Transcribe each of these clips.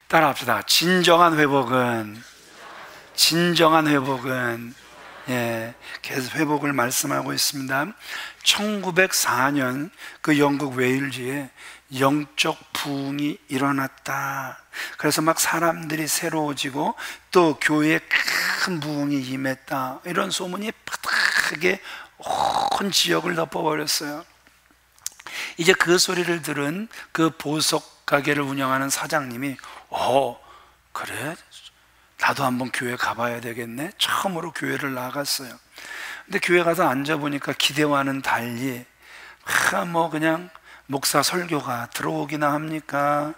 따라합시다. 진정한 회복은 계속 회복을 말씀하고 있습니다. 1904년 그 영국 웨일즈에 영적 부흥이 일어났다. 그래서 막 사람들이 새로워지고 또 교회에 큰 부흥이 임했다, 이런 소문이 크게 온 지역을 덮어버렸어요. 이제 그 소리를 들은 그 보석 가게를 운영하는 사장님이 그래? 나도 한번 교회 가봐야 되겠네. 처음으로 교회를 나갔어요. 근데 교회 가서 앉아보니까 기대와는 달리 그냥 목사 설교가 들어오기나 합니까?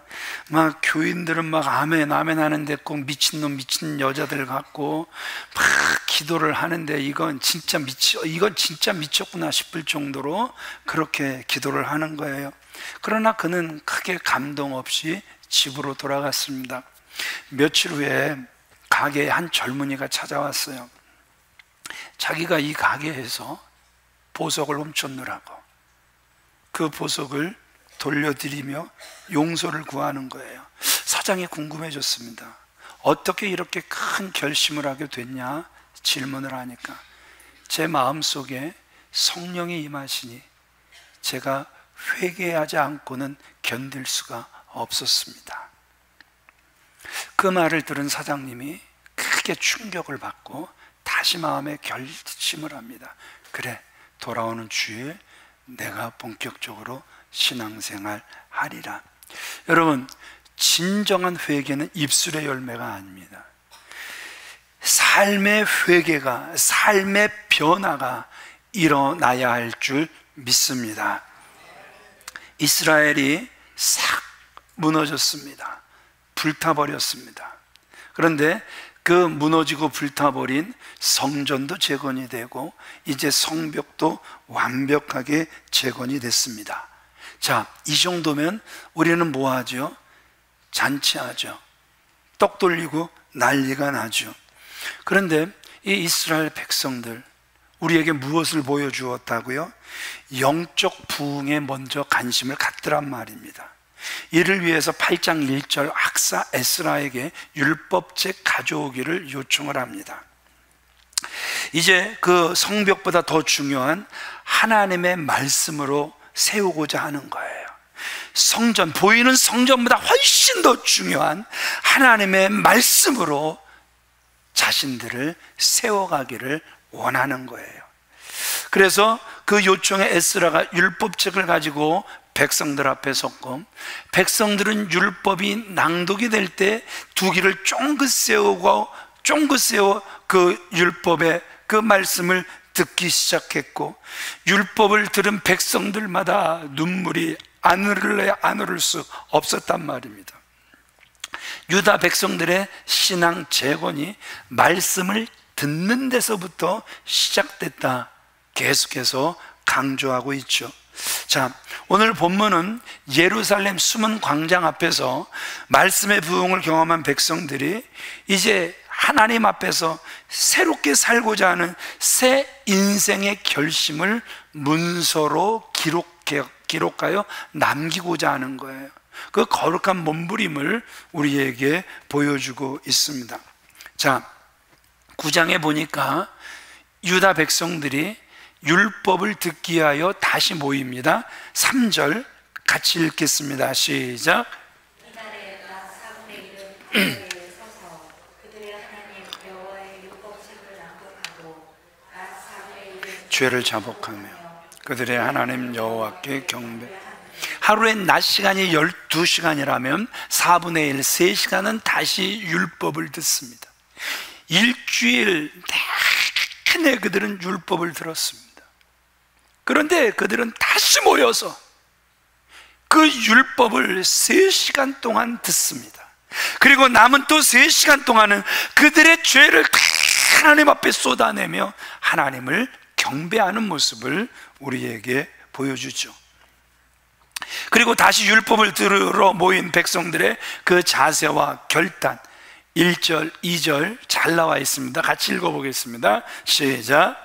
막 교인들은 막 아멘 하는데 꼭 미친놈 미친 여자들 같고 막 기도를 하는데 이건 진짜 미쳤구나 싶을 정도로 그렇게 기도를 하는 거예요. 그러나 그는 크게 감동 없이 집으로 돌아갔습니다. 며칠 후에 가게에 한 젊은이가 찾아왔어요. 자기가 이 가게에서 보석을 훔쳤느라고 그 보석을 돌려드리며 용서를 구하는 거예요. 사장이 궁금해졌습니다. 어떻게 이렇게 큰 결심을 하게 됐냐 질문을 하니까 제 마음속에 성령이 임하시니 제가 회개하지 않고는 견딜 수가 없었습니다. 그 말을 들은 사장님이 크게 충격을 받고 다시 마음에 결심을 합니다. 그래, 돌아오는 주일 내가 본격적으로 신앙생활 하리라. 여러분, 진정한 회개는 입술의 열매가 아닙니다. 삶의 회개가, 삶의 변화가 일어나야 할 줄 믿습니다. 이스라엘이 싹 무너졌습니다. 불타버렸습니다. 그런데 그 무너지고 불타버린 성전도 재건이 되고 이제 성벽도 완벽하게 재건이 됐습니다. 자, 이 정도면 우리는 뭐 하죠? 잔치하죠. 떡 돌리고 난리가 나죠. 그런데 이 이스라엘 백성들, 우리에게 무엇을 보여주었다고요? 영적 부흥에 먼저 관심을 갖더란 말입니다. 이를 위해서 8장 1절 학사 에스라에게 율법책 가져오기를 요청을 합니다. 이제 그 성벽보다 더 중요한 하나님의 말씀으로 세우고자 하는 거예요. 성전, 보이는 성전보다 훨씬 더 중요한 하나님의 말씀으로 자신들을 세워가기를 원하는 거예요. 그래서 그 요청에 에스라가 율법책을 가지고 백성들 앞에 섰고, 백성들은 율법이 낭독이 될 때 두 귀를 쫑긋 세워 그 율법의 그 말씀을 듣기 시작했고, 율법을 들은 백성들마다 눈물이 안 흐를 수 없었단 말입니다. 유다 백성들의 신앙 재건이 말씀을 듣는 데서부터 시작됐다, 계속해서 강조하고 있죠. 자, 오늘 본문은 예루살렘 숨은 광장 앞에서 말씀의 부흥을 경험한 백성들이 이제 하나님 앞에서 새롭게 살고자 하는 새 인생의 결심을 문서로 기록하여 남기고자 하는 거예요. 그 거룩한 몸부림을 우리에게 보여주고 있습니다. 자, 9장에 보니까 유다 백성들이 율법을 듣기 위하여 다시 모입니다. 3절 같이 읽겠습니다. 시작. 이날에 각 사분의 1은 서서 그들의 하나님 여호와의 율법책을 낭독하고 각 사분의 1은 죄를 자복하며 그들의 하나님 여호와께 경배. 하루에 낮 시간이 12시간이라면 4분의 1, 3시간은 다시 율법을 듣습니다. 일주일 내내 그들은 율법을 들었습니다. 그런데 그들은 다시 모여서 그 율법을 3시간 동안 듣습니다. 그리고 남은 또 3시간 동안은 그들의 죄를 하나님 앞에 쏟아내며 하나님을 경배하는 모습을 우리에게 보여주죠. 그리고 다시 율법을 들으러 모인 백성들의 그 자세와 결단, 1절, 2절 잘 나와 있습니다. 같이 읽어보겠습니다. 시작.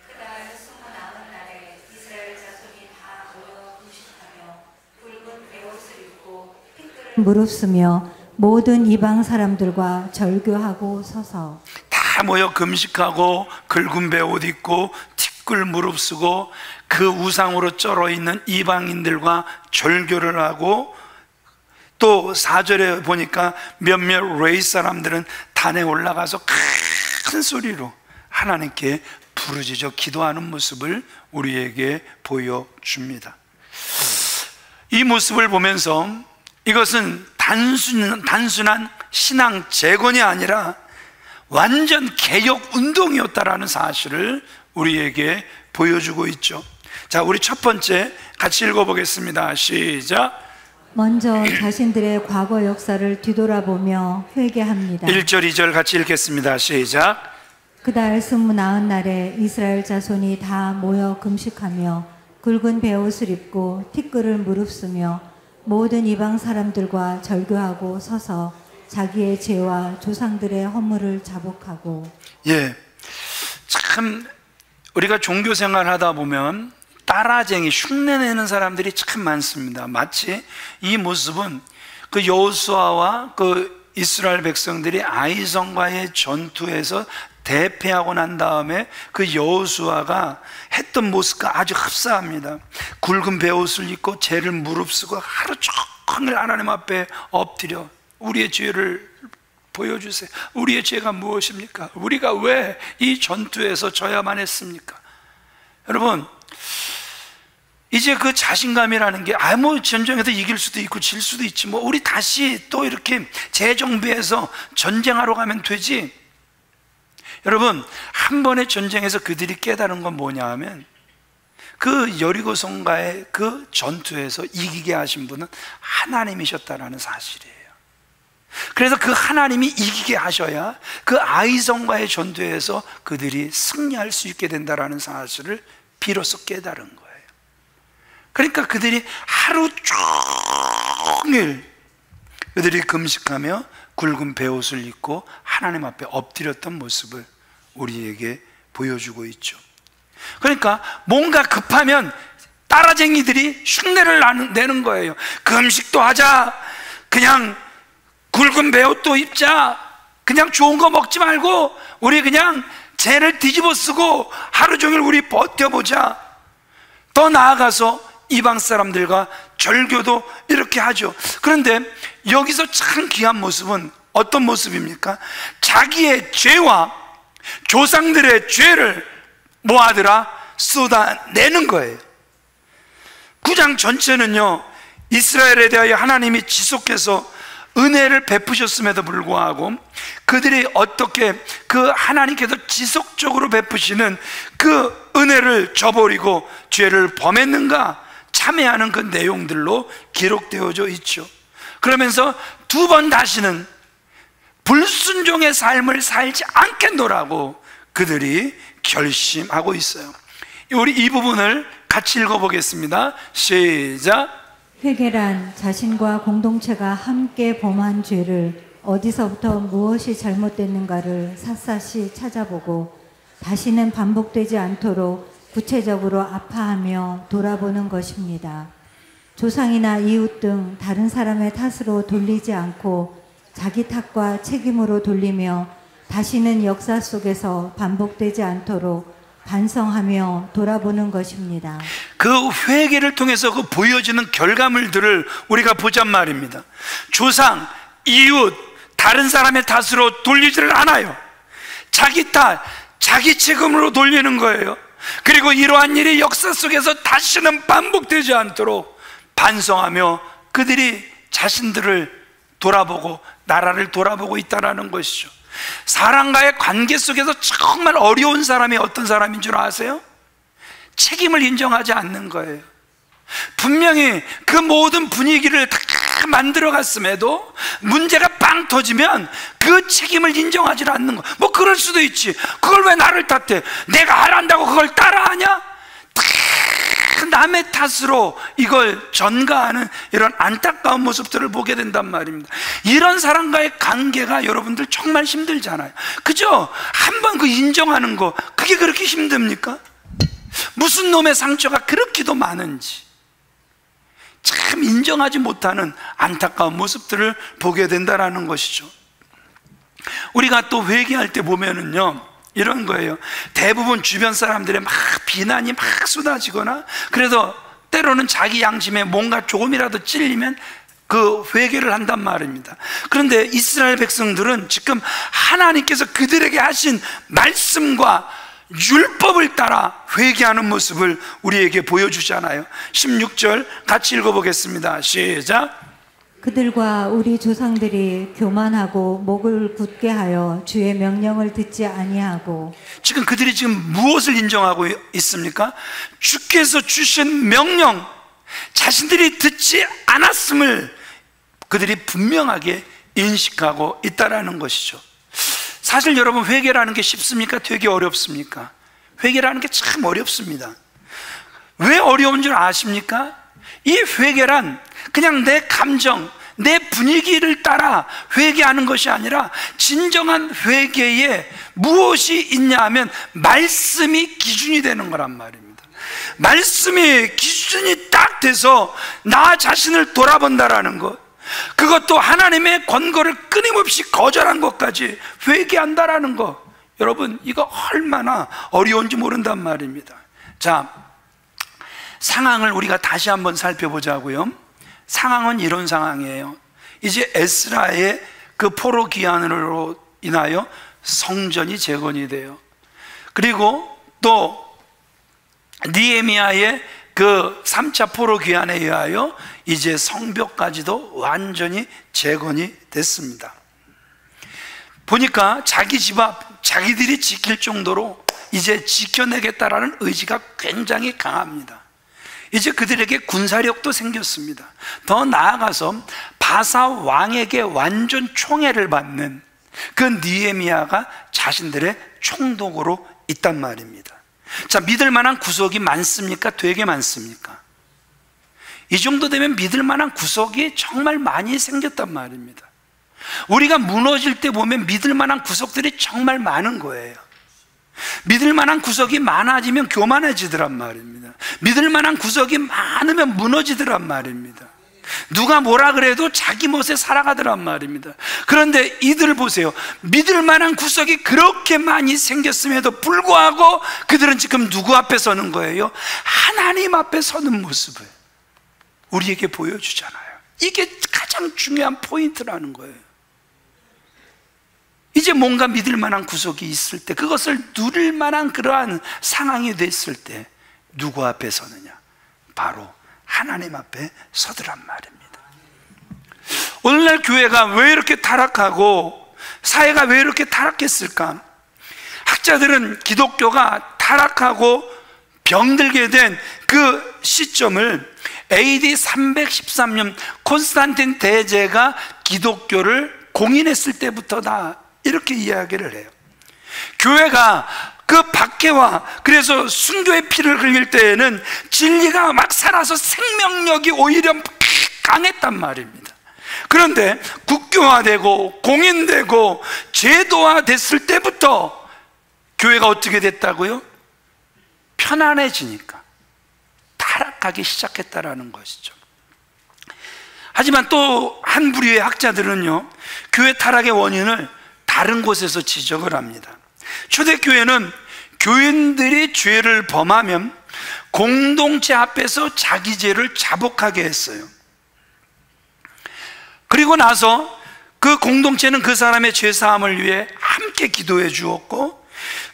그날 수고 남은 날에 이스라엘 자손이 다 모여 금식하며 붉은 베옷을 입고 핏들을 무릅쓰며 모든 이방 사람들과 절교하고 서서 다 모여 금식하고 굵은 베옷 입고 티끌 무릅쓰고 그 우상으로 쩔어 있는 이방인들과 절교를 하고, 또 4절에 보니까 몇몇 레위 사람들은 단에 올라가서 큰 소리로 하나님께 부르짖어 기도하는 모습을 우리에게 보여줍니다. 이 모습을 보면서 이것은 단순한 신앙 재건이 아니라 완전 개혁 운동이었다라는 사실을 우리에게 보여주고 있죠. 자, 우리 첫 번째 같이 읽어보겠습니다. 시작. 먼저 자신들의 과거 역사를 뒤돌아보며 회개합니다. 1절 2절 같이 읽겠습니다. 시작. 그달 29날에 이스라엘 자손이 다 모여 금식하며 굵은 베옷을 입고 티끌을 무릅쓰며 모든 이방 사람들과 절교하고 서서 자기의 죄와 조상들의 허물을 자복하고. 예, 참 우리가 종교 생활 하다 보면 따라쟁이, 흉내내는 사람들이 참 많습니다. 마치 이 모습은 그 여호수아와 그 이스라엘 백성들이 아이성과의 전투에서 대패하고 난 다음에 그 여호수아가 했던 모습과 아주 흡사합니다. 굵은 베옷을 입고 죄를 무릅쓰고 하루 종일 하나님 앞에 엎드려 우리의 죄를 보여주세요. 우리의 죄가 무엇입니까? 우리가 왜 이 전투에서 져야만 했습니까? 여러분, 이제 그 자신감이라는 게 뭐 전쟁에서 이길 수도 있고 질 수도 있지, 뭐 우리 다시 또 이렇게 재정비해서 전쟁하러 가면 되지. 여러분, 한 번의 전쟁에서 그들이 깨달은 건 뭐냐 하면 그 여리고성과의 그 전투에서 이기게 하신 분은 하나님이셨다라는 사실이에요. 그래서 그 하나님이 이기게 하셔야 그 아이성과의 전투에서 그들이 승리할 수 있게 된다라는 사실을 비로소 깨달은 거예요. 그러니까 그들이 하루 종일 그들이 금식하며 굵은 베옷을 입고 하나님 앞에 엎드렸던 모습을 우리에게 보여주고 있죠. 그러니까 뭔가 급하면 따라쟁이들이 흉내를 내는 거예요. 금식도 하자, 그냥 굵은 베옷도 입자, 그냥 좋은 거 먹지 말고 우리 그냥 죄를 뒤집어 쓰고 하루 종일 우리 버텨보자. 더 나아가서 이방 사람들과 절교도 이렇게 하죠. 그런데 여기서 참 귀한 모습은 어떤 모습입니까? 자기의 죄와 조상들의 죄를 뭐하더라? 쏟아내는 거예요. 9장 전체는요, 이스라엘에 대하여 하나님이 지속해서 은혜를 베푸셨음에도 불구하고 그들이 어떻게 그 하나님께서 지속적으로 베푸시는 그 은혜를 저버리고 죄를 범했는가 참회하는 그 내용들로 기록되어져 있죠. 그러면서 두 번 다시는 불순종의 삶을 살지 않겠노라고 그들이 결심하고 있어요. 우리 이 부분을 같이 읽어보겠습니다. 시작. 회개란 자신과 공동체가 함께 범한 죄를 어디서부터 무엇이 잘못됐는가를 샅샅이 찾아보고 다시는 반복되지 않도록 구체적으로 아파하며 돌아보는 것입니다. 조상이나 이웃 등 다른 사람의 탓으로 돌리지 않고 자기 탓과 책임으로 돌리며 다시는 역사 속에서 반복되지 않도록 반성하며 돌아보는 것입니다. 그 회개를 통해서 그 보여지는 결과물들을 우리가 보잔 말입니다. 조상, 이웃, 다른 사람의 탓으로 돌리지를 않아요. 자기 탓, 자기 책임으로 돌리는 거예요. 그리고 이러한 일이 역사 속에서 다시는 반복되지 않도록 반성하며 그들이 자신들을 돌아보고 나라를 돌아보고 있다는 것이죠. 사람과의 관계 속에서 정말 어려운 사람이 어떤 사람인 줄 아세요? 책임을 인정하지 않는 거예요. 분명히 그 모든 분위기를 다 만들어 갔음에도 문제가 빵 터지면 그 책임을 인정하지 않는 거. 뭐 그럴 수도 있지. 그걸 왜 나를 탓해? 내가 하란다고 그걸 따라하냐? 남의 탓으로 이걸 전가하는 이런 안타까운 모습들을 보게 된단 말입니다. 이런 사람과의 관계가 여러분들 정말 힘들잖아요. 그죠? 한번 그 인정하는 거, 그게 그렇게 힘듭니까? 무슨 놈의 상처가 그렇게도 많은지. 참 인정하지 못하는 안타까운 모습들을 보게 된다는 것이죠. 우리가 또 회개할 때 보면은요, 이런 거예요. 대부분 주변 사람들의 막 비난이 막 쏟아지거나, 그래서 때로는 자기 양심에 뭔가 조금이라도 찔리면 그 회개를 한단 말입니다. 그런데 이스라엘 백성들은 지금 하나님께서 그들에게 하신 말씀과 율법을 따라 회개하는 모습을 우리에게 보여주잖아요. 16절 같이 읽어보겠습니다. 시작. 그들과 우리 조상들이 교만하고 목을 굳게 하여 주의 명령을 듣지 아니하고. 지금 그들이 지금 무엇을 인정하고 있습니까? 주께서 주신 명령, 자신들이 듣지 않았음을 그들이 분명하게 인식하고 있다라는 것이죠. 사실 여러분, 회개라는 게 쉽습니까? 되게 어렵습니까? 회개라는 게 참 어렵습니다. 왜 어려운 줄 아십니까? 이 회개란 그냥 내 감정, 내 분위기를 따라 회개하는 것이 아니라 진정한 회개에 무엇이 있냐 하면 말씀이 기준이 되는 거란 말입니다. 말씀이 기준이 딱 돼서 나 자신을 돌아본다라는 것, 그것도 하나님의 권고를 끊임없이 거절한 것까지 회개한다라는 것, 여러분 이거 얼마나 어려운지 모른단 말입니다. 자, 상황을 우리가 다시 한번 살펴보자고요. 상황은 이런 상황이에요. 이제 에스라의 그 포로 귀환으로 인하여 성전이 재건이 돼요. 그리고 또 느헤미야의 그 3차 포로 귀환에 의하여 이제 성벽까지도 완전히 재건이 됐습니다. 보니까 자기 집 앞 자기들이 지킬 정도로 이제 지켜내겠다라는 의지가 굉장히 강합니다. 이제 그들에게 군사력도 생겼습니다. 더 나아가서 바사 왕에게 완전 총애를 받는 그 느헤미야가 자신들의 총독으로 있단 말입니다. 자, 믿을 만한 구석이 많습니까? 되게 많습니까? 이 정도 되면 믿을 만한 구석이 정말 많이 생겼단 말입니다. 우리가 무너질 때 보면 믿을 만한 구석들이 정말 많은 거예요. 믿을 만한 구석이 많아지면 교만해지더란 말입니다. 믿을 만한 구석이 많으면 무너지더란 말입니다. 누가 뭐라 그래도 자기 멋에 살아가더란 말입니다. 그런데 이들 보세요. 믿을 만한 구석이 그렇게 많이 생겼음에도 불구하고 그들은 지금 누구 앞에 서는 거예요? 하나님 앞에 서는 모습을 우리에게 보여주잖아요. 이게 가장 중요한 포인트라는 거예요. 이제 뭔가 믿을 만한 구석이 있을 때, 그것을 누릴 만한 그러한 상황이 됐을 때 누구 앞에 서느냐? 바로 하나님 앞에 서더란 말입니다. 오늘날 교회가 왜 이렇게 타락하고 사회가 왜 이렇게 타락했을까? 학자들은 기독교가 타락하고 병들게 된 그 시점을 AD 313년 콘스탄틴 대제가 기독교를 공인했을 때부터다, 이렇게 이야기를 해요. 교회가 그 박해와 그래서 순교의 피를 흘릴 때에는 진리가 막 살아서 생명력이 오히려 강했단 말입니다. 그런데 국교화되고 공인되고 제도화됐을 때부터 교회가 어떻게 됐다고요? 편안해지니까 타락하기 시작했다라는 것이죠. 하지만 또 한 부류의 학자들은요, 교회 타락의 원인을 다른 곳에서 지적을 합니다. 초대교회는 교인들이 죄를 범하면 공동체 앞에서 자기 죄를 자복하게 했어요. 그리고 나서 그 공동체는 그 사람의 죄사함을 위해 함께 기도해 주었고,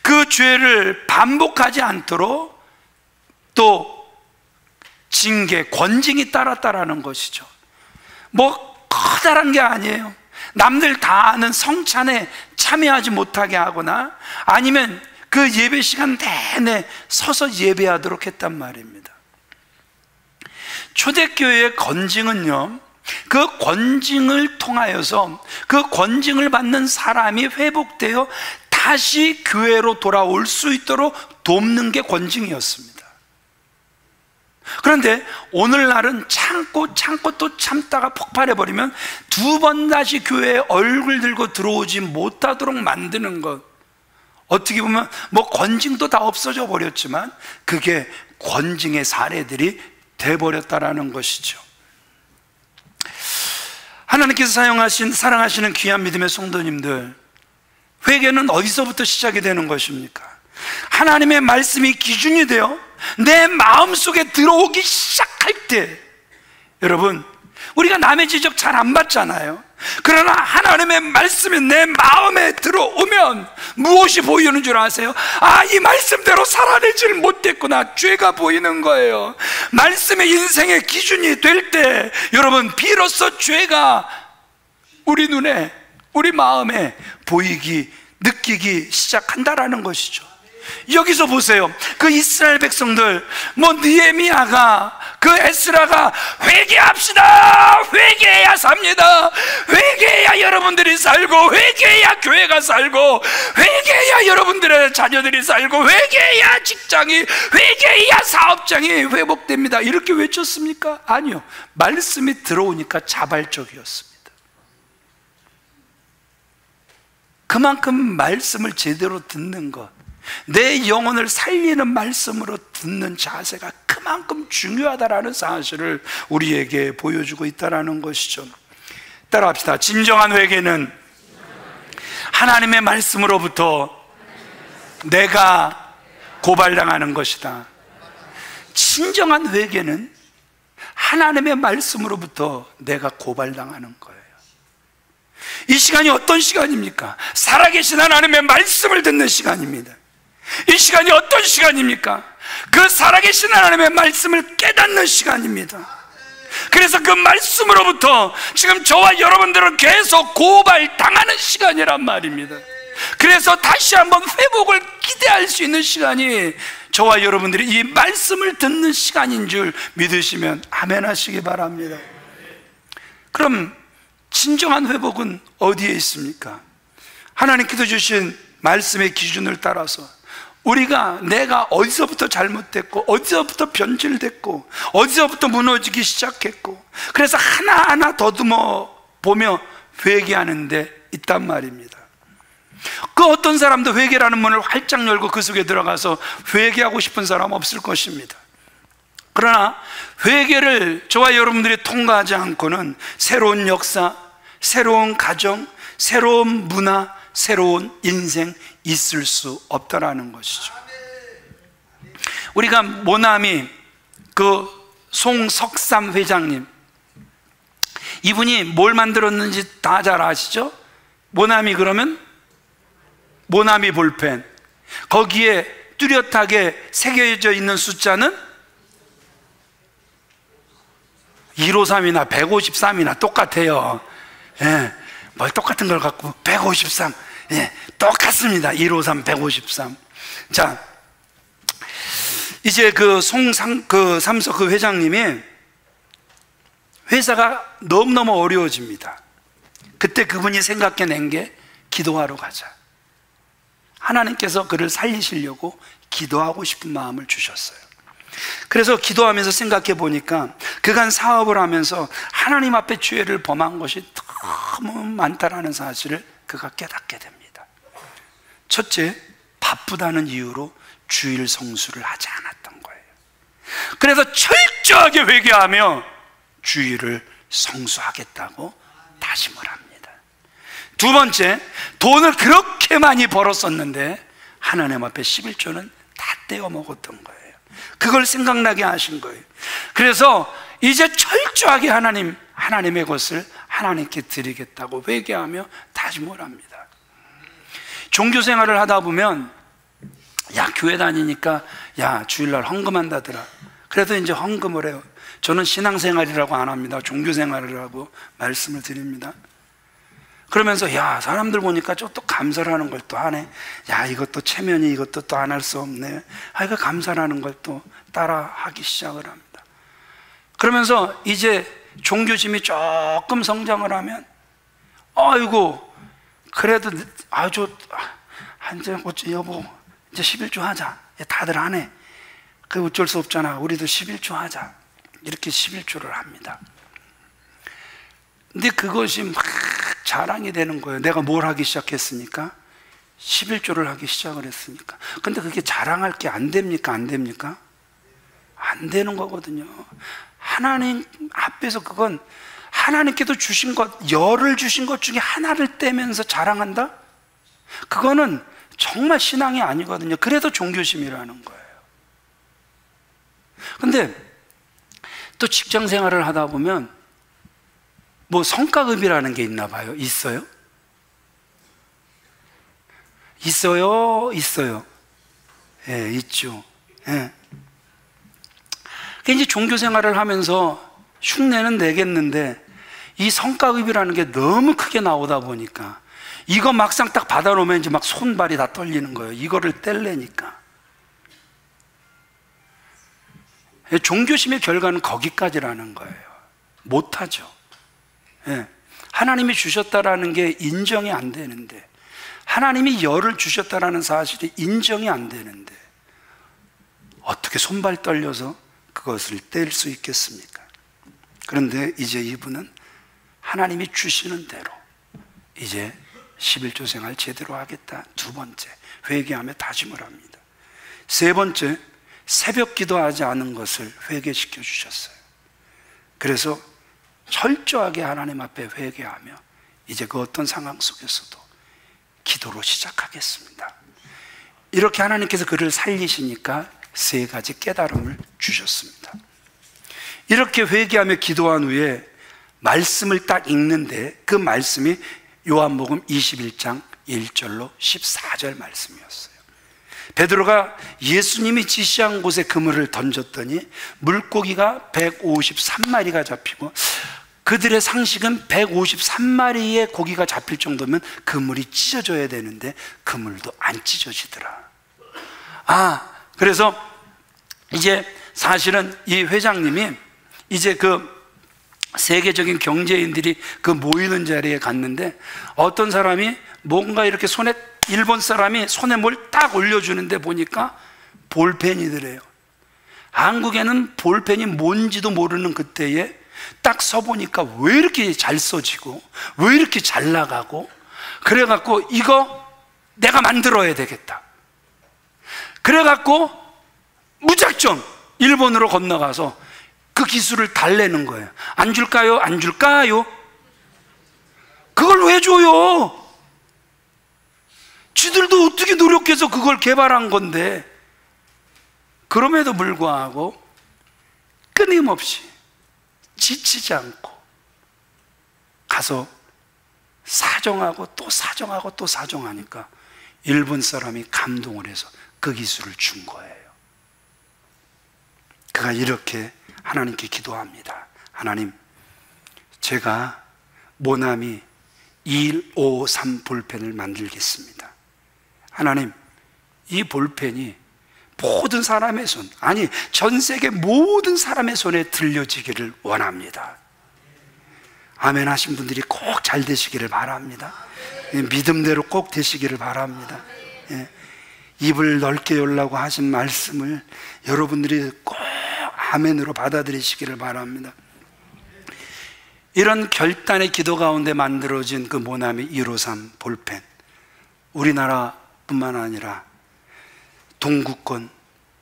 그 죄를 반복하지 않도록 또 징계, 권징이 따랐다라는 것이죠. 뭐 커다란 게 아니에요. 남들 다 아는 성찬에 참여하지 못하게 하거나 아니면 그 예배 시간 내내 서서 예배하도록 했단 말입니다. 초대교회의 권징은요, 그 권징을 통하여서 그 권징을 받는 사람이 회복되어 다시 교회로 돌아올 수 있도록 돕는 게 권징이었습니다. 그런데 오늘날은 참고 또 참다가 폭발해버리면 두 번 다시 교회에 얼굴 들고 들어오지 못하도록 만드는 것, 어떻게 보면 뭐 권징도 다 없어져 버렸지만 그게 권징의 사례들이 돼버렸다라는 것이죠. 하나님께서 사랑하시는 귀한 믿음의 성도님들, 회개는 어디서부터 시작이 되는 것입니까? 하나님의 말씀이 기준이 되어 내 마음속에 들어오기 시작할 때, 여러분, 우리가 남의 지적 잘 안 받잖아요. 그러나 하나님의 말씀이 내 마음에 들어오면 무엇이 보이는 줄 아세요? 아, 이 말씀대로 살아내질 못했구나. 죄가 보이는 거예요. 말씀의 인생의 기준이 될 때, 여러분, 비로소 죄가 우리 눈에, 우리 마음에 보이기, 느끼기 시작한다라는 것이죠. 여기서 보세요. 그 이스라엘 백성들, 느헤미야가, 그 에스라가 회개합시다, 회개해야 삽니다, 회개해야 여러분들이 살고, 회개해야 교회가 살고, 회개해야 여러분들의 자녀들이 살고, 회개해야 직장이, 회개해야 사업장이 회복됩니다, 이렇게 외쳤습니까? 아니요. 말씀이 들어오니까 자발적이었습니다. 그만큼 말씀을 제대로 듣는 것, 내 영혼을 살리는 말씀으로 듣는 자세가 그만큼 중요하다라는 사실을 우리에게 보여주고 있다는 것이죠. 따라합시다. 진정한 회개는 하나님의 말씀으로부터 내가 고발당하는 것이다. 진정한 회개는 하나님의 말씀으로부터 내가 고발당하는 거예요. 이 시간이 어떤 시간입니까? 살아계신 하나님의 말씀을 듣는 시간입니다. 이 시간이 어떤 시간입니까? 그 살아계신 하나님의 말씀을 깨닫는 시간입니다. 그래서 그 말씀으로부터 지금 저와 여러분들은 계속 고발당하는 시간이란 말입니다. 그래서 다시 한번 회복을 기대할 수 있는 시간이 저와 여러분들이 이 말씀을 듣는 시간인 줄 믿으시면 아멘 하시기 바랍니다. 그럼 진정한 회복은 어디에 있습니까? 하나님께서 주신 말씀의 기준을 따라서 내가 어디서부터 잘못됐고, 어디서부터 변질됐고, 어디서부터 무너지기 시작했고, 그래서 하나하나 더듬어 보며 회개하는 데 있단 말입니다. 그 어떤 사람도 회개라는 문을 활짝 열고 그 속에 들어가서 회개하고 싶은 사람 없을 것입니다. 그러나 회개를 저와 여러분들이 통과하지 않고는 새로운 역사, 새로운 가정, 새로운 문화, 새로운 인생 있을 수 없다라는 것이죠. 우리가 모나미 그 송석삼 회장님, 이분이 뭘 만들었는지 다 잘 아시죠? 모나미 그러면 모나미 볼펜, 거기에 뚜렷하게 새겨져 있는 숫자는 153이나 153이나 똑같아요. 예, 뭘 똑같은 걸 갖고 153, 예, 똑같습니다. 153, 153. 자, 이제 그 삼석 그 회장님이 회사가 너무너무 어려워집니다. 그때 그분이 생각해낸 게 기도하러 가자. 하나님께서 그를 살리시려고 기도하고 싶은 마음을 주셨어요. 그래서 기도하면서 생각해 보니까 그간 사업을 하면서 하나님 앞에 죄를 범한 것이 너무 많다라는 사실을 그가 깨닫게 됩니다. 첫째, 바쁘다는 이유로 주일 성수를 하지 않았던 거예요. 그래서 철저하게 회개하며 주일을 성수하겠다고 다짐을 합니다. 두 번째, 돈을 그렇게 많이 벌었었는데 하나님 앞에 11조는 다 떼어 먹었던 거예요. 그걸 생각나게 하신 거예요. 그래서 이제 철저하게 하나님의 것을 하나님께 드리겠다고 회개하며 다짐을 합니다. 종교 생활을 하다 보면, 야, 교회 다니니까, 야, 주일날 헌금한다더라. 그래도 이제 헌금을 해요. 저는 신앙생활이라고 안 합니다. 종교 생활을 하고 말씀을 드립니다. 그러면서, 야, 사람들 보니까 또 감사를 하는 걸 또 하네. 야, 이것도 체면이 이것도 또 안 할 수 없네. 아, 이거 감사라는 걸 또 따라 하기 시작을 합니다. 그러면서 이제 종교심이 조금 성장을 하면, 아이고, 그래도, 여보, 이제 11조 하자. 다들 안 해. 그 어쩔 수 없잖아. 우리도 11조 하자. 이렇게 11조를 합니다. 근데 그것이 막 자랑이 되는 거예요. 내가 뭘 하기 시작했으니까? 11조를 하기 시작을 했으니까. 근데 그게 자랑할 게 안 됩니까? 안 됩니까? 안 되는 거거든요. 하나님 앞에서 그건 하나님께도 주신 것, 열을 주신 것 중에 하나를 떼면서 자랑한다? 그거는 정말 신앙이 아니거든요. 그래도 종교심이라는 거예요. 근데 또 직장 생활을 하다 보면 뭐 성과급이라는 게 있나 봐요. 있어요? 있어요? 있어요. 예, 있죠. 예. 이제 종교 생활을 하면서 흉내는 내겠는데 이 성과급이라는 게 너무 크게 나오다 보니까 이거 막상 딱 받아놓으면 이제 막 손발이 다 떨리는 거예요. 이거를 떼려니까. 종교심의 결과는 거기까지라는 거예요. 못하죠. 예. 하나님이 주셨다라는 게 인정이 안 되는데, 하나님이 열을 주셨다라는 사실이 인정이 안 되는데 어떻게 손발 떨려서 그것을 뗄 수 있겠습니까? 그런데 이제 이분은 하나님이 주시는 대로 이제 11조 생활 제대로 하겠다. 두 번째, 회개하며 다짐을 합니다. 세 번째, 새벽 기도하지 않은 것을 회개시켜 주셨어요. 그래서 철저하게 하나님 앞에 회개하며 이제 그 어떤 상황 속에서도 기도로 시작하겠습니다. 이렇게 하나님께서 그를 살리시니까 세 가지 깨달음을 주셨습니다. 이렇게 회개하며 기도한 후에 말씀을 딱 읽는데 그 말씀이 요한복음 21장 1절로 14절 말씀이었어요. 베드로가 예수님이 지시한 곳에 그물을 던졌더니 물고기가 153마리가 잡히고, 그들의 상식은 153마리의 고기가 잡힐 정도면 그물이 찢어져야 되는데 그물도 안 찢어지더라. 그래서 이제 사실은 이 회장님이 이제 그 세계적인 경제인들이 그 모이는 자리에 갔는데 어떤 사람이 뭔가 이렇게 손에, 일본 사람이 손에 뭘 딱 올려주는데 보니까 볼펜이더래요. 한국에는 볼펜이 뭔지도 모르는 그때에 딱 써보니까 왜 이렇게 잘 써지고 왜 이렇게 잘 나가고, 그래갖고 이거 내가 만들어야 되겠다. 그래갖고 무작정 일본으로 건너가서 그 기술을 달래는 거예요. 안 줄까요? 안 줄까요? 그걸 왜 줘요? 쥐들도 어떻게 노력해서 그걸 개발한 건데. 그럼에도 불구하고 끊임없이 지치지 않고 가서 사정하고 또 사정하고 또 사정하니까 일본 사람이 감동을 해서 그 기술을 준 거예요. 그가 이렇게 하나님께 기도합니다. 하나님, 제가 모나미 153 볼펜을 만들겠습니다. 하나님, 이 볼펜이 모든 사람의 손, 아니 전 세계 모든 사람의 손에 들려지기를 원합니다. 아멘 하신 분들이 꼭 잘 되시기를 바랍니다. 믿음대로 꼭 되시기를 바랍니다. 입을 넓게 열라고 하신 말씀을 여러분들이 꼭 아멘으로 받아들이시기를 바랍니다. 이런 결단의 기도 가운데 만들어진 그 모나미 153 볼펜, 우리나라뿐만 아니라 동구권,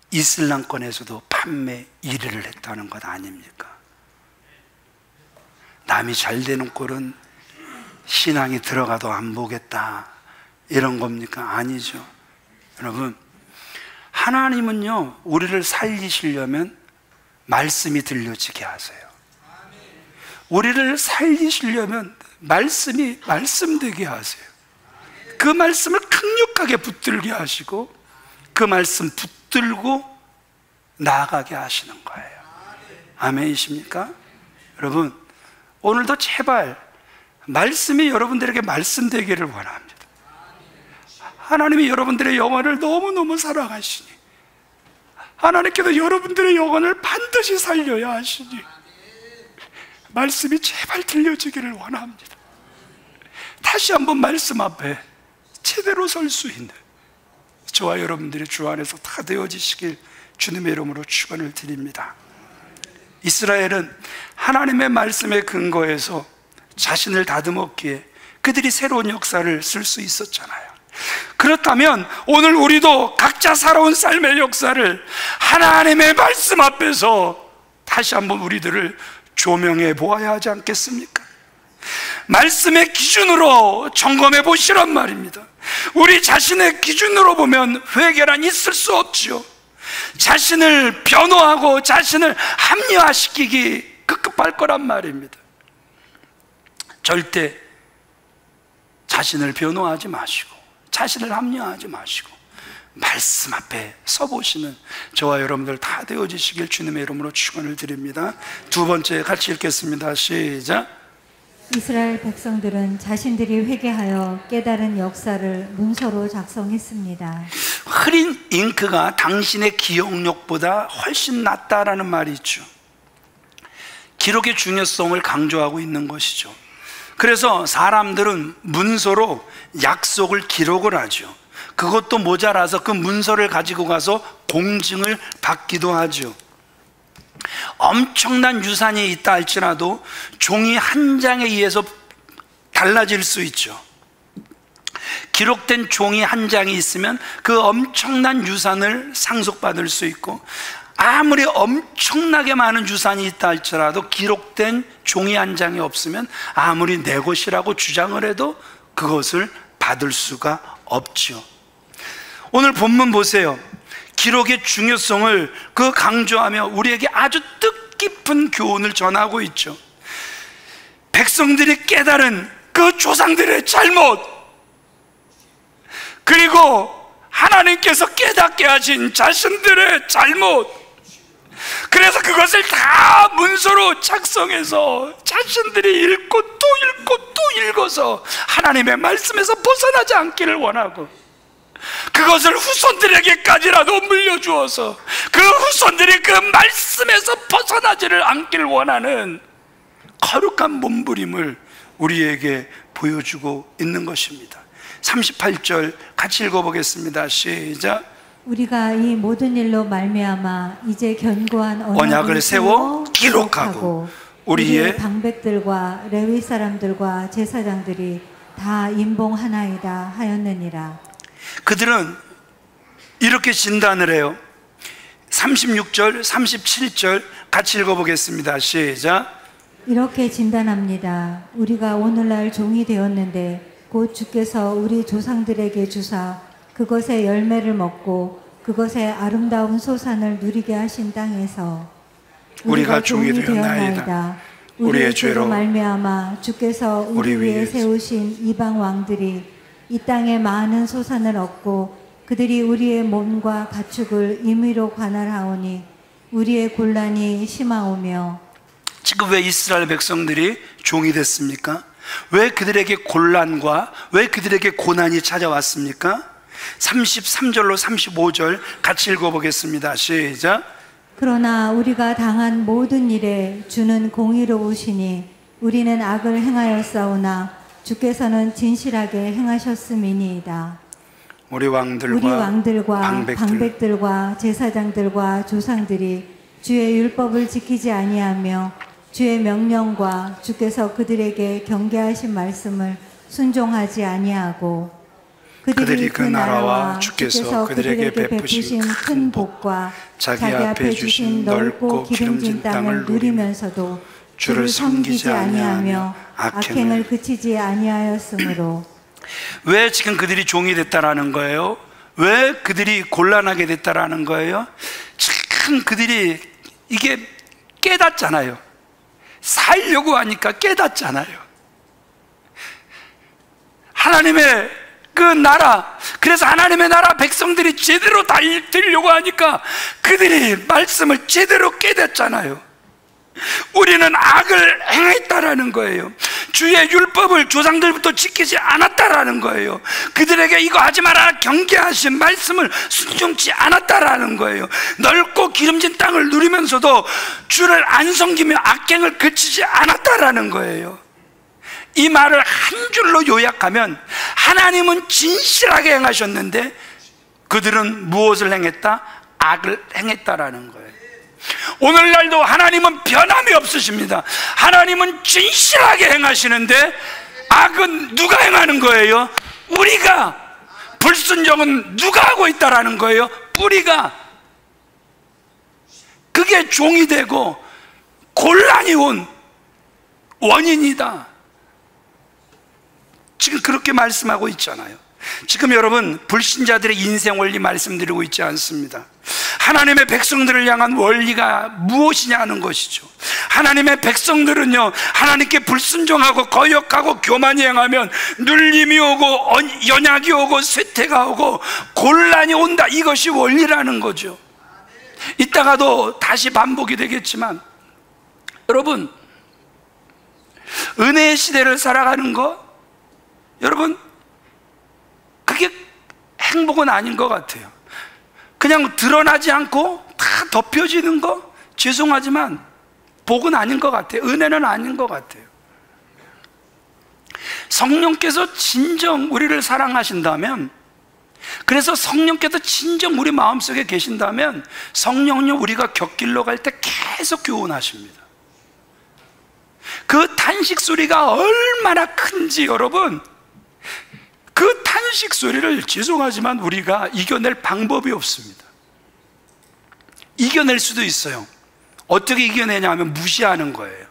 이슬람권에서도 판매 1위를 했다는 것 아닙니까? 남이 잘 되는 꼴은 신앙이 들어가도 안 보겠다, 이런 겁니까? 아니죠. 여러분, 하나님은요, 우리를 살리시려면 말씀이 들려지게 하세요. 우리를 살리시려면 말씀이 말씀되게 하세요. 그 말씀을 강력하게 붙들게 하시고 그 말씀 붙들고 나아가게 하시는 거예요. 아멘이십니까? 여러분, 오늘도 제발 말씀이 여러분들에게 말씀되기를 원합니다. 하나님이 여러분들의 영혼을 너무너무 사랑하시니 하나님께서 여러분들의 영혼을 반드시 살려야 하시니 말씀이 제발 들려지기를 원합니다. 다시 한번 말씀 앞에 제대로 설 수 있는 저와 여러분들이 주 안에서 다 되어지시길 주님의 이름으로 축원을 드립니다. 이스라엘은 하나님의 말씀에 근거해서 자신을 다듬었기에 그들이 새로운 역사를 쓸 수 있었잖아요. 그렇다면 오늘 우리도 각자 살아온 삶의 역사를 하나님의 말씀 앞에서 다시 한번 우리들을 조명해 보아야 하지 않겠습니까? 말씀의 기준으로 점검해 보시란 말입니다. 우리 자신의 기준으로 보면 회개란 있을 수 없지요. 자신을 변호하고 자신을 합리화시키기 급급할 거란 말입니다. 절대 자신을 변호하지 마시고 자신을 합리화하지 마시고 말씀 앞에 서보시는 저와 여러분들 다 되어지시길 주님의 이름으로 축원을 드립니다. 두 번째 같이 읽겠습니다. 시작. 이스라엘 백성들은 자신들이 회개하여 깨달은 역사를 문서로 작성했습니다. 흐린 잉크가 당신의 기억력보다 훨씬 낫다라는 말이 있죠. 기록의 중요성을 강조하고 있는 것이죠. 그래서 사람들은 문서로 약속을 기록을 하죠. 그것도 모자라서 그 문서를 가지고 가서 공증을 받기도 하죠. 엄청난 유산이 있다 할지라도 종이 한 장에 의해서 달라질 수 있죠. 기록된 종이 한 장이 있으면 그 엄청난 유산을 상속받을 수 있고, 아무리 엄청나게 많은 유산이 있다 할지라도 기록된 종이 한 장이 없으면 아무리 내 것이라고 주장을 해도 그것을 받을 수가 없죠. 오늘 본문 보세요. 기록의 중요성을 강조하며 우리에게 아주 뜻깊은 교훈을 전하고 있죠. 백성들이 깨달은 그 조상들의 잘못, 그리고 하나님께서 깨닫게 하신 자신들의 잘못, 그래서 그것을 다 문서로 작성해서 자신들이 읽고 또 읽고 또 읽어서 하나님의 말씀에서 벗어나지 않기를 원하고, 그것을 후손들에게까지라도 물려주어서 그 후손들이 그 말씀에서 벗어나지를 않기를 원하는 거룩한 몸부림을 우리에게 보여주고 있는 것입니다. 38절 같이 읽어보겠습니다. 시작. 우리가 이 모든 일로 말미암아 이제 견고한 언약을 세워 기록하고 우리의 방백들과 레위 사람들과 제사장들이 다 임봉하나이다 하였느니라. 그들은 이렇게 진단을 해요. 36절, 37절 같이 읽어보겠습니다. 시작. 이렇게 진단합니다. 우리가 오늘날 종이 되었는데 곧 주께서 우리 조상들에게 주사 그것의 열매를 먹고 그것의 아름다운 소산을 누리게 하신 땅에서 우리가 종이 되었나이다. 우리의 죄로 말미암아 주께서 우리 위에 세우신 이방 왕들이 이 땅에 많은 소산을 얻고 그들이 우리의 몸과 가축을 임의로 관할하오니 우리의 곤란이 심하오며. 지금 왜 이스라엘 백성들이 종이 됐습니까? 왜 그들에게 곤란과 왜 그들에게 고난이 찾아왔습니까? 33절로 35절 같이 읽어보겠습니다. 시작. 그러나 우리가 당한 모든 일에 주는 공의로우시니 우리는 악을 행하였사오나 주께서는 진실하게 행하셨음이니이다. 우리 왕들과 방백들과 제사장들과 조상들이 주의 율법을 지키지 아니하며 주의 명령과 주께서 그들에게 경계하신 말씀을 순종하지 아니하고 그들이 그 나라와 주께서 그들에게 베푸신 큰 복과 자기 앞에 주신 넓고 기름진 땅을 누리면서도 주를 섬기지 아니하며 악행을 그치지 아니하였으므로. 왜 지금 그들이 종이 됐다라는 거예요? 왜 그들이 곤란하게 됐다라는 거예요? 참 그들이 이게 깨닫잖아요. 살려고 하니까 깨닫잖아요. 하나님의 그 나라, 그래서 하나님의 나라 백성들이 제대로 다 읽으려고 하니까 그들이 말씀을 제대로 깨닫잖아요. 우리는 악을 행했다라는 거예요. 주의 율법을 조상들부터 지키지 않았다라는 거예요. 그들에게 이거 하지 마라 경계하신 말씀을 순종치 않았다라는 거예요. 넓고 기름진 땅을 누리면서도 주를 안 섬기며 악행을 그치지 않았다라는 거예요. 이 말을 한 줄로 요약하면 하나님은 진실하게 행하셨는데 그들은 무엇을 행했다? 악을 행했다라는 거예요. 오늘날도 하나님은 변함이 없으십니다. 하나님은 진실하게 행하시는데 악은 누가 행하는 거예요? 우리가. 불순종은 누가 하고 있다라는 거예요? 우리가. 그게 종이 되고 곤란이 온 원인이다. 지금 그렇게 말씀하고 있잖아요. 지금 여러분, 불신자들의 인생 원리 말씀드리고 있지 않습니다. 하나님의 백성들을 향한 원리가 무엇이냐는 것이죠. 하나님의 백성들은요, 하나님께 불순종하고 거역하고 교만히 행하면 눌림이 오고 연약이 오고 쇠퇴가 오고 곤란이 온다. 이것이 원리라는 거죠. 이따가도 다시 반복이 되겠지만, 여러분, 은혜의 시대를 살아가는 거, 여러분, 그게 행복은 아닌 것 같아요. 그냥 드러나지 않고 다 덮여지는 거, 죄송하지만 복은 아닌 것 같아요. 은혜는 아닌 것 같아요. 성령께서 진정 우리를 사랑하신다면, 그래서 성령께서 진정 우리 마음속에 계신다면, 성령은요, 우리가 곁길로 갈 때 계속 교훈하십니다. 그 탄식 소리가 얼마나 큰지, 여러분, 그 탄식 소리를 죄송하지만 우리가 이겨낼 방법이 없습니다. 이겨낼 수도 있어요. 어떻게 이겨내냐 하면 무시하는 거예요.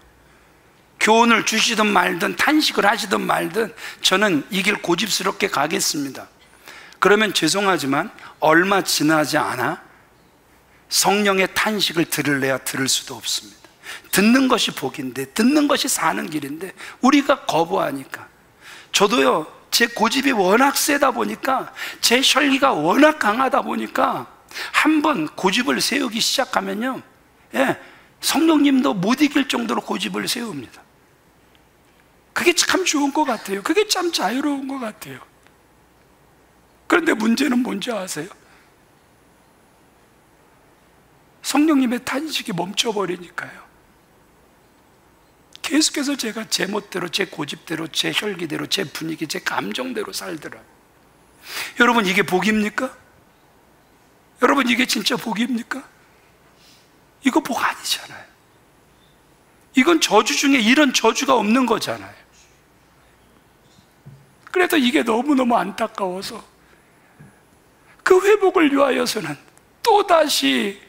교훈을 주시든 말든 탄식을 하시든 말든 저는 이 길 고집스럽게 가겠습니다. 그러면 죄송하지만 얼마 지나지 않아 성령의 탄식을 들을래야 들을 수도 없습니다. 듣는 것이 복인데, 듣는 것이 사는 길인데 우리가 거부하니까. 저도요, 제 고집이 워낙 세다 보니까, 제 혈기가 워낙 강하다 보니까 한번 고집을 세우기 시작하면요, 성령님도 못 이길 정도로 고집을 세웁니다. 그게 참 좋은 것 같아요. 그게 참 자유로운 것 같아요. 그런데 문제는 뭔지 아세요? 성령님의 탄식이 멈춰버리니까요. 계속해서 제가 제 멋대로, 제 고집대로, 제 혈기대로, 제 분위기, 제 감정대로 살더라고요. 여러분, 이게 복입니까? 여러분, 이게 진짜 복입니까? 이거 복 아니잖아요. 이건 저주 중에 이런 저주가 없는 거잖아요. 그래서 이게 너무너무 안타까워서 그 회복을 위하여서는 또다시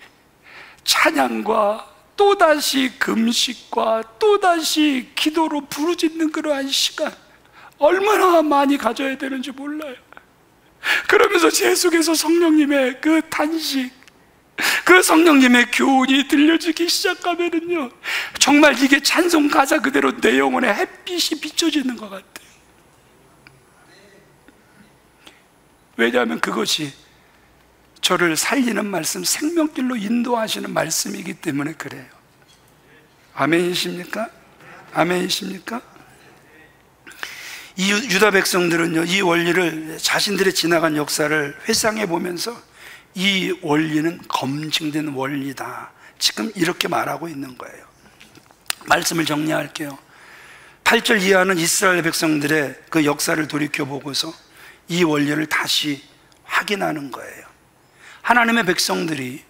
찬양과 또다시 금식과 또다시 기도로 부르짖는 그러한 시간, 얼마나 많이 가져야 되는지 몰라요. 그러면서 제 속에서 성령님의 그 탄식, 그 성령님의 교훈이 들려지기 시작하면은요, 정말 이게 찬송 가사 그대로 내 영혼에 햇빛이 비춰지는 것 같아요. 왜냐하면 그것이 저를 살리는 말씀, 생명길로 인도하시는 말씀이기 때문에 그래요. 아멘이십니까? 아멘이십니까? 이 유다 백성들은요, 이 원리를, 자신들의 지나간 역사를 회상해 보면서 이 원리는 검증된 원리다, 지금 이렇게 말하고 있는 거예요. 말씀을 정리할게요. 8절 이하는 이스라엘 백성들의 그 역사를 돌이켜보고서 이 원리를 다시 확인하는 거예요. 하나님의 백성들이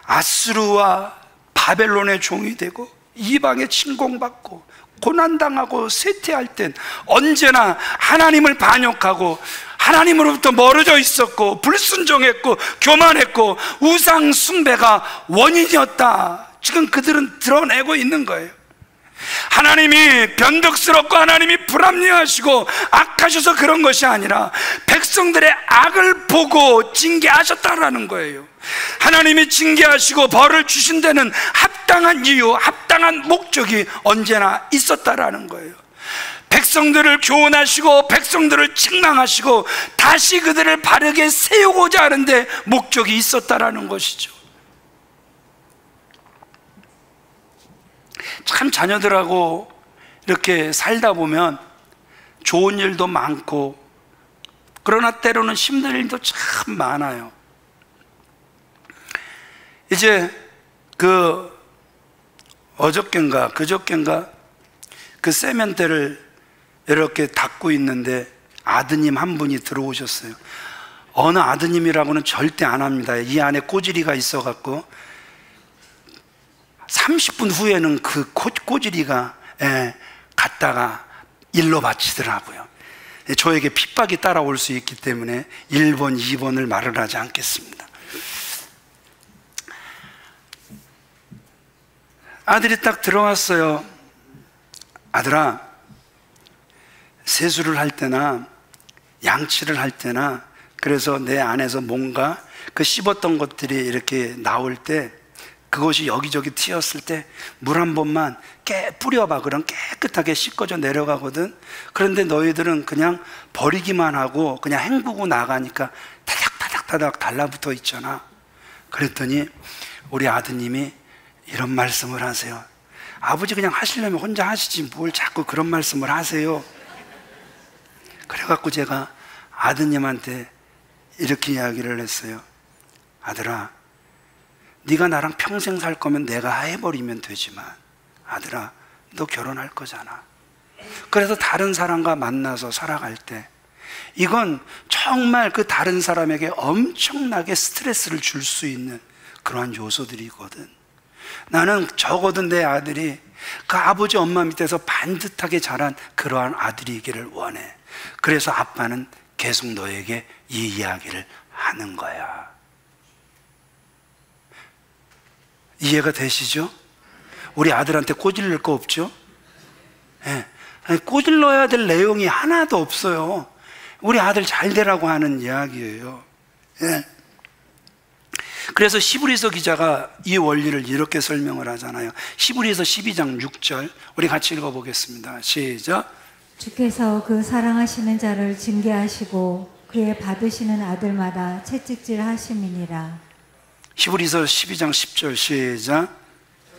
아수르와 바벨론의 종이 되고 이방에 침공받고 고난당하고 쇠퇴할 땐 언제나 하나님을 반역하고 하나님으로부터 멀어져 있었고 불순종했고 교만했고 우상 숭배가 원인이었다, 지금 그들은 드러내고 있는 거예요. 하나님이 변덕스럽고 하나님이 불합리하시고 악하셔서 그런 것이 아니라 백성들의 악을 보고 징계하셨다라는 거예요. 하나님이 징계하시고 벌을 주신 데는 합당한 이유, 합당한 목적이 언제나 있었다라는 거예요. 백성들을 교훈하시고 백성들을 책망하시고 다시 그들을 바르게 세우고자 하는데 목적이 있었다라는 것이죠. 참 자녀들하고 이렇게 살다 보면 좋은 일도 많고 그러나 때로는 힘든 일도 참 많아요. 이제 어저껜가 그저껜가 그 세면대를 이렇게 닦고 있는데 아드님 한 분이 들어오셨어요. 어느 아드님이라고는 절대 안 합니다. 이 안에 꼬지리가 있어갖고 30분 후에는 그 꼬지리가 갔다가 일로 바치더라고요. 저에게 핍박이 따라올 수 있기 때문에 1번, 2번을 말을 하지 않겠습니다. 아들이 딱 들어왔어요. 아들아, 세수를 할 때나 양치를 할 때나, 그래서 내 안에서 뭔가 그 씹었던 것들이 이렇게 나올 때, 그것이 여기저기 튀었을 때 물 한 번만 뿌려봐. 그럼 깨끗하게 씻겨져 내려가거든. 그런데 너희들은 그냥 버리기만 하고 그냥 헹구고 나가니까 타닥타닥타닥 달라붙어 있잖아. 그랬더니 우리 아드님이 이런 말씀을 하세요. 아버지 그냥 하시려면 혼자 하시지 뭘 자꾸 그런 말씀을 하세요. 그래갖고 제가 아드님한테 이렇게 이야기를 했어요. 아들아, 네가 나랑 평생 살 거면 내가 해버리면 되지만 아들아, 너 결혼할 거잖아. 그래서 다른 사람과 만나서 살아갈 때 이건 정말 그 다른 사람에게 엄청나게 스트레스를 줄 수 있는 그러한 요소들이거든. 나는 적어도 내 아들이 그 아버지 엄마 밑에서 반듯하게 자란 그러한 아들이기를 원해. 그래서 아빠는 계속 너에게 이 이야기를 하는 거야. 이해가 되시죠? 우리 아들한테 꼬질릴 거 없죠? 예. 아니, 꼬질러야 될 내용이 하나도 없어요. 우리 아들 잘 되라고 하는 이야기예요. 예. 그래서 히브리서 기자가 이 원리를 이렇게 설명을 하잖아요. 히브리서 12장 6절 우리 같이 읽어보겠습니다. 시작. 주께서 그 사랑하시는 자를 징계하시고 그의 받으시는 아들마다 채찍질 하심이니라. 히브리서 12장 10절 시작.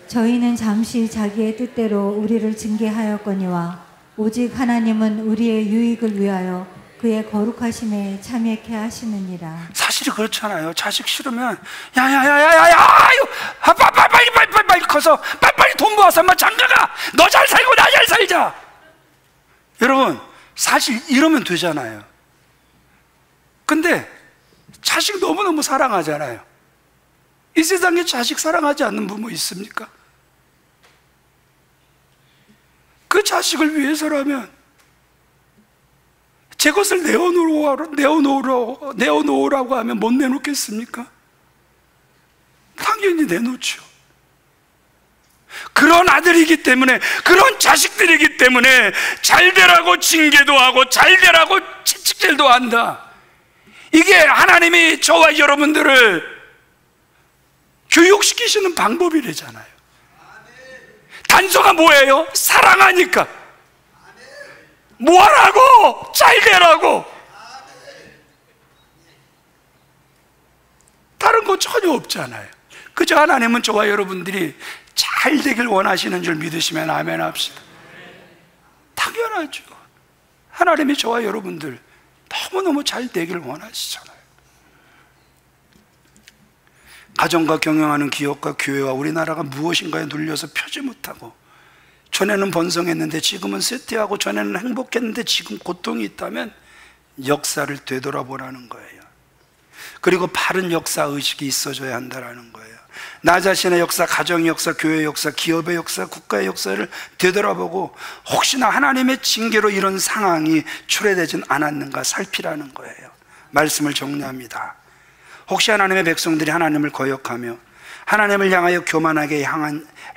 저희는 잠시 자기의 뜻대로 우리를 징계하였거니와 오직 하나님은 우리의 유익을 위하여 그의 거룩하심에 참여케 하시느니라. 사실이 그렇잖아요. 자식 싫으면 빨리 커서 빨리 돈 모아서 엄마 장가가. 너 잘 살고 나 잘 살자. 여러분 사실 이러면 되잖아요. 근데 자식 너무너무 사랑하잖아요. 이 세상에 자식 사랑하지 않는 부모 있습니까? 그 자식을 위해서라면 제 것을 내어놓으라고 하면 못 내놓겠습니까? 당연히 내놓죠. 그런 아들이기 때문에, 그런 자식들이기 때문에 잘 되라고 징계도 하고 잘 되라고 채찍질도 한다. 이게 하나님이 저와 여러분들을 교육시키시는 방법이래잖아요. 단서가 뭐예요? 사랑하니까. 뭐하라고? 잘 되라고. 다른 거 전혀 없잖아요. 그저 하나님은 저와 여러분들이 잘 되길 원하시는 줄 믿으시면 아멘 합시다. 당연하죠. 하나님이 저와 여러분들 너무너무 잘 되길 원하시잖아요. 가정과 경영하는 기업과 교회와 우리나라가 무엇인가에 눌려서 펴지 못하고, 전에는 번성했는데 지금은 쇠퇴하고, 전에는 행복했는데 지금 고통이 있다면 역사를 되돌아보라는 거예요. 그리고 바른 역사의식이 있어줘야 한다는 거예요. 나 자신의 역사, 가정의 역사, 교회의 역사, 기업의 역사, 국가의 역사를 되돌아보고 혹시나 하나님의 징계로 이런 상황이 초래되진 않았는가 살피라는 거예요. 말씀을 정리합니다. 혹시 하나님의 백성들이 하나님을 거역하며 하나님을 향하여 교만하게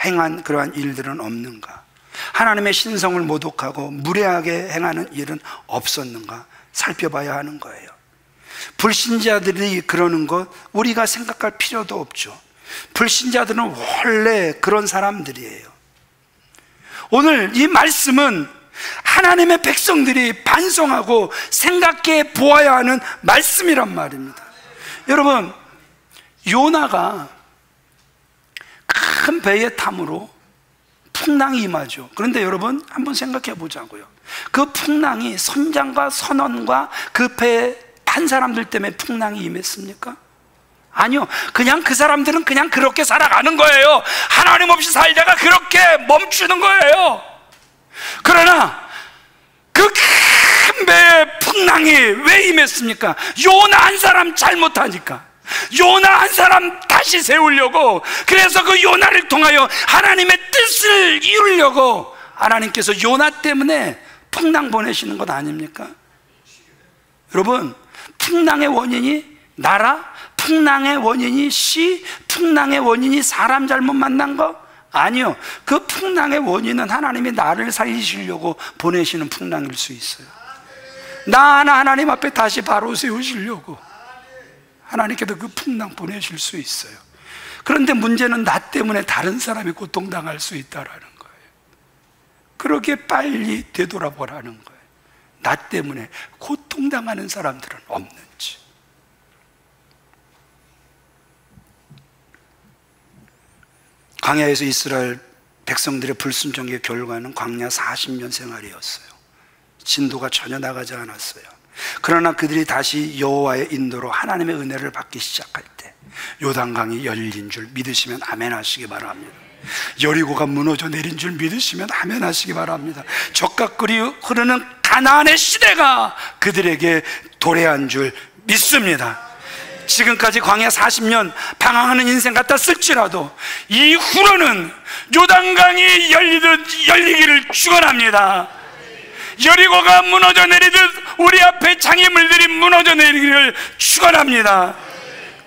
행한 그러한 일들은 없는가? 하나님의 신성을 모독하고 무례하게 행하는 일은 없었는가? 살펴봐야 하는 거예요. 불신자들이 그러는 것 우리가 생각할 필요도 없죠. 불신자들은 원래 그런 사람들이에요. 오늘 이 말씀은 하나님의 백성들이 반성하고 생각해 보아야 하는 말씀이란 말입니다. 여러분, 요나가 큰 배의 탐으로 풍랑이 임하죠. 그런데 여러분 한번 생각해 보자고요. 그 풍랑이 선장과 선원과 그 배에 탄 사람들 때문에 풍랑이 임했습니까? 아니요. 그냥 그 사람들은 그냥 그렇게 살아가는 거예요. 하나님 없이 살다가 그렇게 멈추는 거예요. 그러나 그 큰 배의 풍랑이 왜 임했습니까? 요나 한 사람 잘못하니까. 요나 한 사람 다시 세우려고, 그래서 그 요나를 통하여 하나님의 뜻을 이루려고 하나님께서 요나 때문에 풍랑 보내시는 것 아닙니까? 여러분, 풍랑의 원인이 나라, 풍랑의 원인이 시, 풍랑의 원인이 사람 잘못 만난 거 아니요. 그 풍랑의 원인은 하나님이 나를 살리시려고 보내시는 풍랑일 수 있어요. 나 하나 하나님 앞에 다시 바로 세우시려고 하나님께도 그 풍랑 보내실 수 있어요. 그런데 문제는 나 때문에 다른 사람이 고통당할 수 있다라는 거예요. 그렇게 빨리 되돌아보라는 거예요. 나 때문에 고통당하는 사람들은 없는지. 광야에서 이스라엘 백성들의 불순종의 결과는 광야 40년 생활이었어요. 진도가 전혀 나가지 않았어요. 그러나 그들이 다시 여호와의 인도로 하나님의 은혜를 받기 시작할 때 요단강이 열린 줄 믿으시면 아멘 하시기 바랍니다. 여리고가 무너져 내린 줄 믿으시면 아멘 하시기 바랍니다. 적각거리 흐르는 가나안의 시대가 그들에게 도래한 줄 믿습니다. 지금까지 광야 40년 방황하는 인생 같았을지라도 이후로는 요단강이 열리기를 축원합니다. 여리고가 무너져 내리듯 우리 앞에 장애물들이 무너져 내리기를 축원합니다.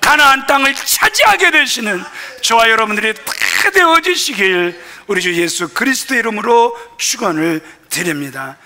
가나안 땅을 차지하게 되시는 저와 여러분들이 다 되어지시길 우리 주 예수 그리스도의 이름으로 축원을 드립니다.